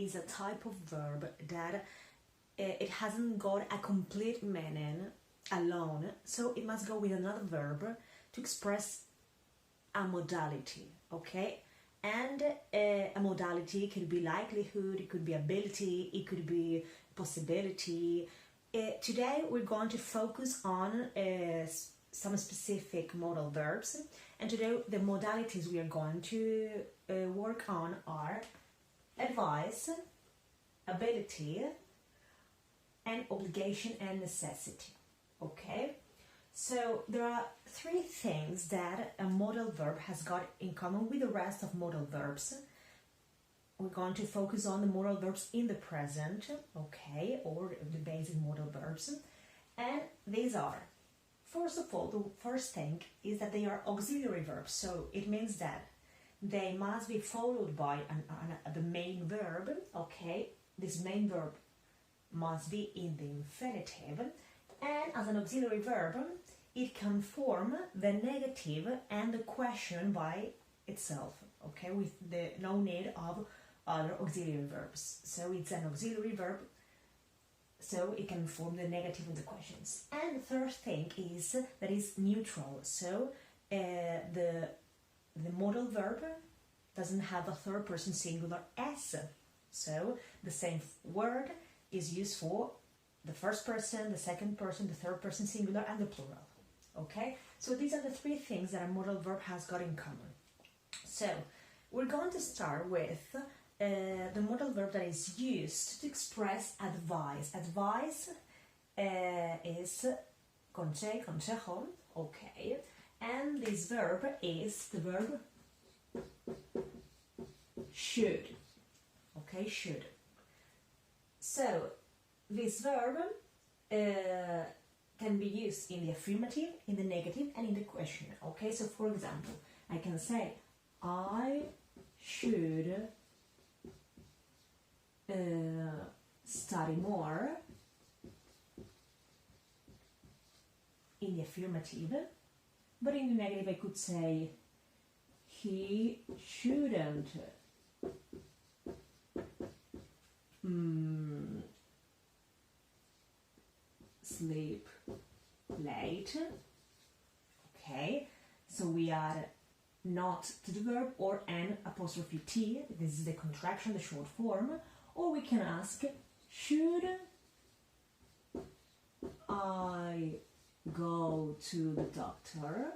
is a type of verb that it hasn't got a complete meaning alone, so it must go with another verb to express a modality, okay? And a modality could be likelihood, it could be ability, it could be possibility. Today we're going to focus on some specific modal verbs, and today the modalities we are going to work on are advice, ability, and obligation and necessity, okay? So there are three things that a modal verb has got in common with the rest of modal verbs. We're going to focus on the modal verbs in the present, okay, or the basic modal verbs. And these are, first of all, the first thing is that they are auxiliary verbs. So it means that they must be followed by the main verb, okay? This main verb must be in the infinitive. And as an auxiliary verb, it can form the negative and the question by itself, okay, with no need of other auxiliary verbs. So it's an auxiliary verb, so it can form the negative and the questions. And the third thing is that it's neutral. So the modal verb doesn't have a third person singular s. So the same word is used for the first person, the second person, the third person singular, and the plural. Okay? So these are the three things that a modal verb has got in common. So we're going to start with the modal verb that is used to express advice. Advice is consejo, okay? And this verb is the verb should, okay? Should. So this verb can be used in the affirmative, in the negative, and in the question. Okay, so for example, I can say, I should study more in the affirmative, but in the negative I could say, he shouldn't sleep late. Okay, so we add not to the verb or an apostrophe t. This is the contraction, the short form. Or we can ask, should I go to the doctor?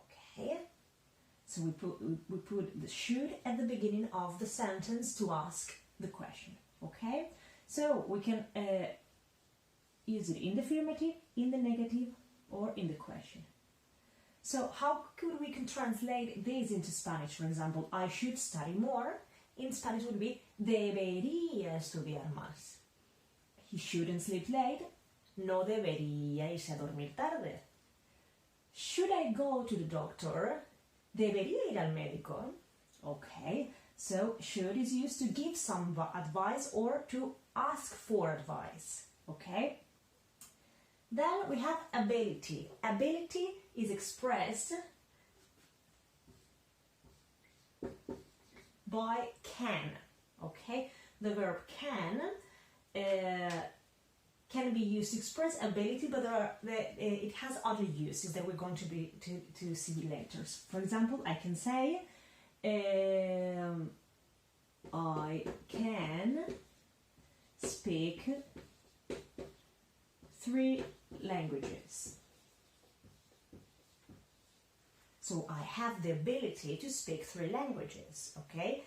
Okay, so we put the should at the beginning of the sentence to ask the question. Okay, so we can use it in the affirmative, in the negative, or in the question. So how could we can translate this into Spanish? For example, I should study more. In Spanish would be debería estudiar más. He shouldn't sleep late. No debería irse a dormir tarde. Should I go to the doctor? Debería ir al médico. Okay, so should is used to give some advice or to ask for advice. Okay. Then we have ability. Ability is expressed by can. Okay, the verb can be used to express ability, but it has other uses that we're going to see later. For example, I can say, I can speak 3 languages. So I have the ability to speak 3 languages, okay?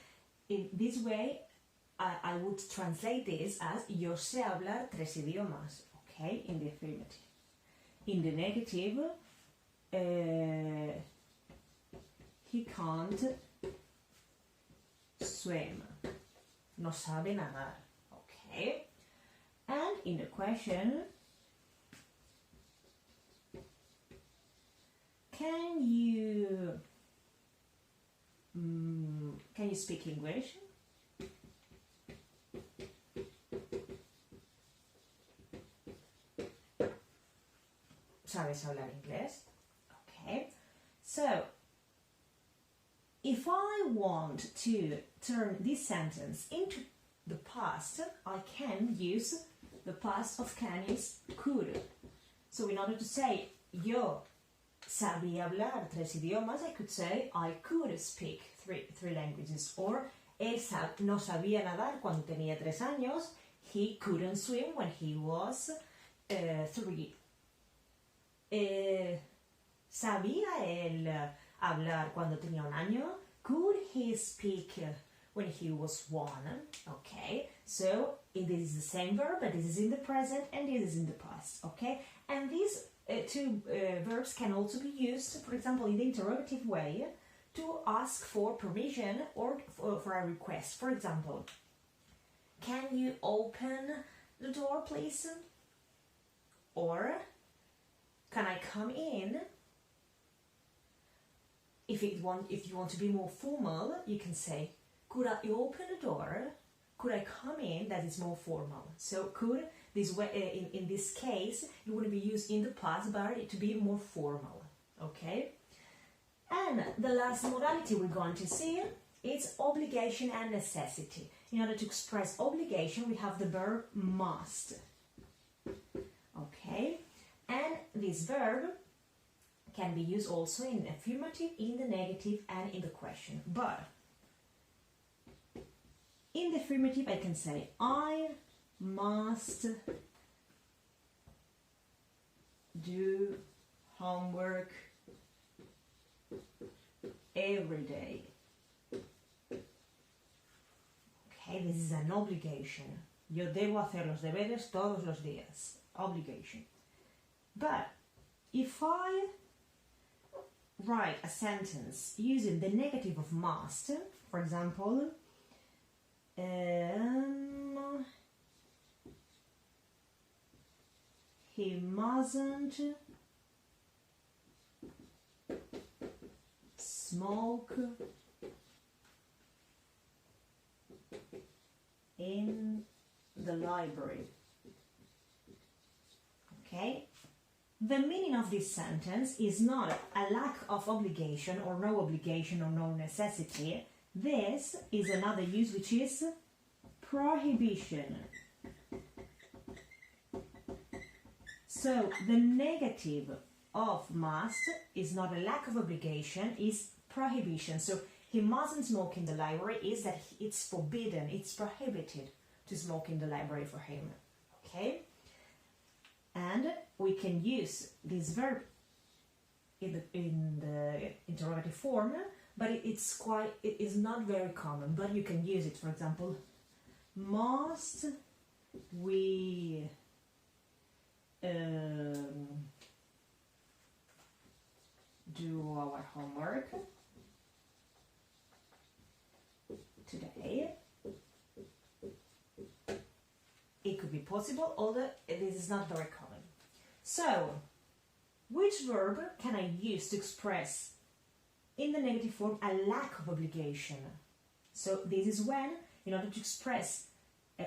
In this way, I would translate this as yo sé hablar 3 idiomas, okay? In the affirmative. In the negative, he can't swim. No sabe nadar, okay? And in the question, can you speak English? ¿Sabes hablar inglés? Okay. So, if I want to turn this sentence into the past, I can use the past of can is could. So in order to say yo sabía hablar 3 idiomas, I could say I could speak three languages. Or él no sabía nadar cuando tenía 3 años. He couldn't swim when he was 3. ¿Sabía él hablar cuando tenía 1 año? Could he speak when he was 1? Okay, so this is the same verb, but this is in the present and this is in the past. Okay, and these two verbs can also be used, for example, in the interrogative way to ask for permission or for a request. For example, can you open the door, please? Or can I come in? If you want to be more formal, you can say, could I open the door? Could I come in? That is more formal. So could, this way, in this case, it would be used in the past, but to be more formal. Okay? And the last modality we're going to see is obligation and necessity. In order to express obligation, we have the verb must. Okay? And this verb can be used also in affirmative, in the negative, and in the question. But in the affirmative, I can say, I must do homework every day. Okay, this is an obligation. Yo debo hacer los deberes todos los días. Obligation. But if I write a sentence using the negative of must, for example, he mustn't smoke in the library. Okay? The meaning of this sentence is not a lack of obligation or no obligation or no necessity. This is another use, which is prohibition. So the negative of must is not a lack of obligation, is prohibition. So he mustn't smoke in the library is that it's forbidden, it's prohibited to smoke in the library for him. Okay? And we can use this verb in the interrogative form, but it is not very common, but you can use it. For example, must we do our homework today? It could be possible, although this is not very common. So, which verb can I use to express in the negative form a lack of obligation? So this is when, in order to express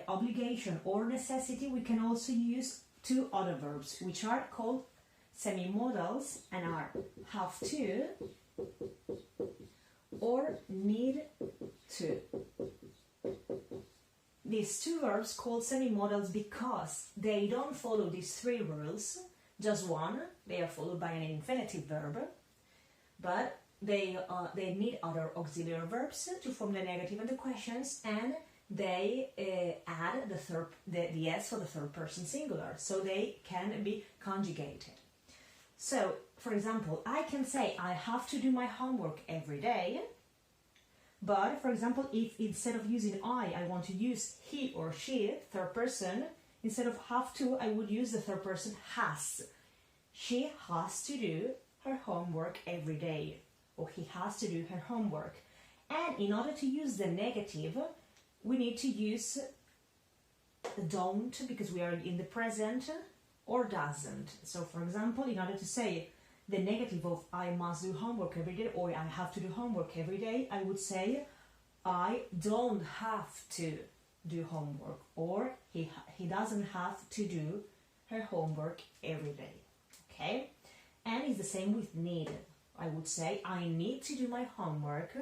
obligation or necessity, we can also use 2 other verbs, which are called semi-modals and are have to or need to. These 2 verbs called semi-modals because they don't follow these 3 rules, just one. They are followed by an infinitive verb, but they need other auxiliary verbs to form the negative and the questions, and they add the s for the third person singular, so they can be conjugated. So, for example, I can say I have to do my homework every day. But, for example, if instead of using I want to use he or she, third person, instead of have to, I would use the third person has. She has to do her homework every day, or he has to do her homework. And in order to use the negative, we need to use don't, because we are in the present, or doesn't. So, for example, in order to say the negative of I must do homework every day or I have to do homework every day, I would say I don't have to do homework, or he doesn't have to do her homework every day. Okay? And it's the same with need. I would say I need to do my homework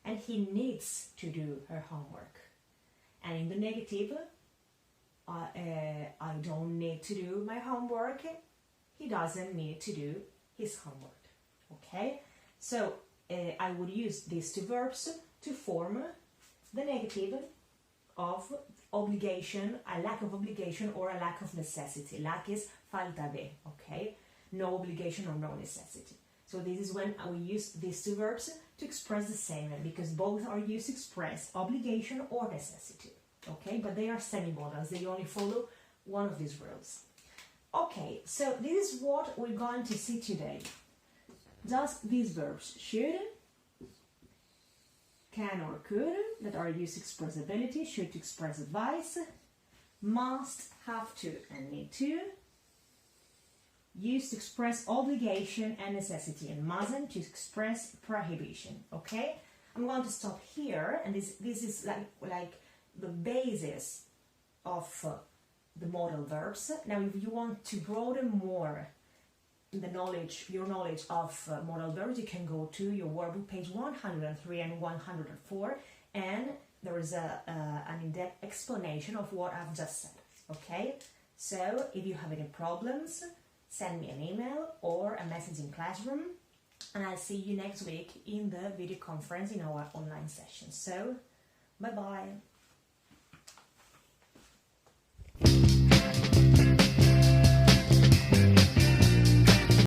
and he needs to do her homework. And in the negative, I don't need to do my homework. He doesn't need to do his homework. Okay, so I would use these two verbs to form the negative of obligation, a lack of obligation or a lack of necessity. Lack is falta de, okay? No obligation or no necessity. So this is when we use these two verbs to express the same, because both are used to express obligation or necessity, okay? But they are semi-modals, they only follow one of these rules. Okay, so this is what we're going to see today. Just these verbs, should, can or could, that are used to express ability, should to express advice, must, have to, and need to, used to express obligation and necessity, and mustn't to express prohibition. Okay, I'm going to stop here, and this is like the basis of the modal verbs. Now, if you want to broaden more your knowledge of modal verbs, you can go to your workbook page 103 and 104, and there is an in-depth explanation of what I've just said. Okay, so if you have any problems, send me an email or a message in Classroom, and I'll see you next week in the video conference in our online session. So, bye-bye.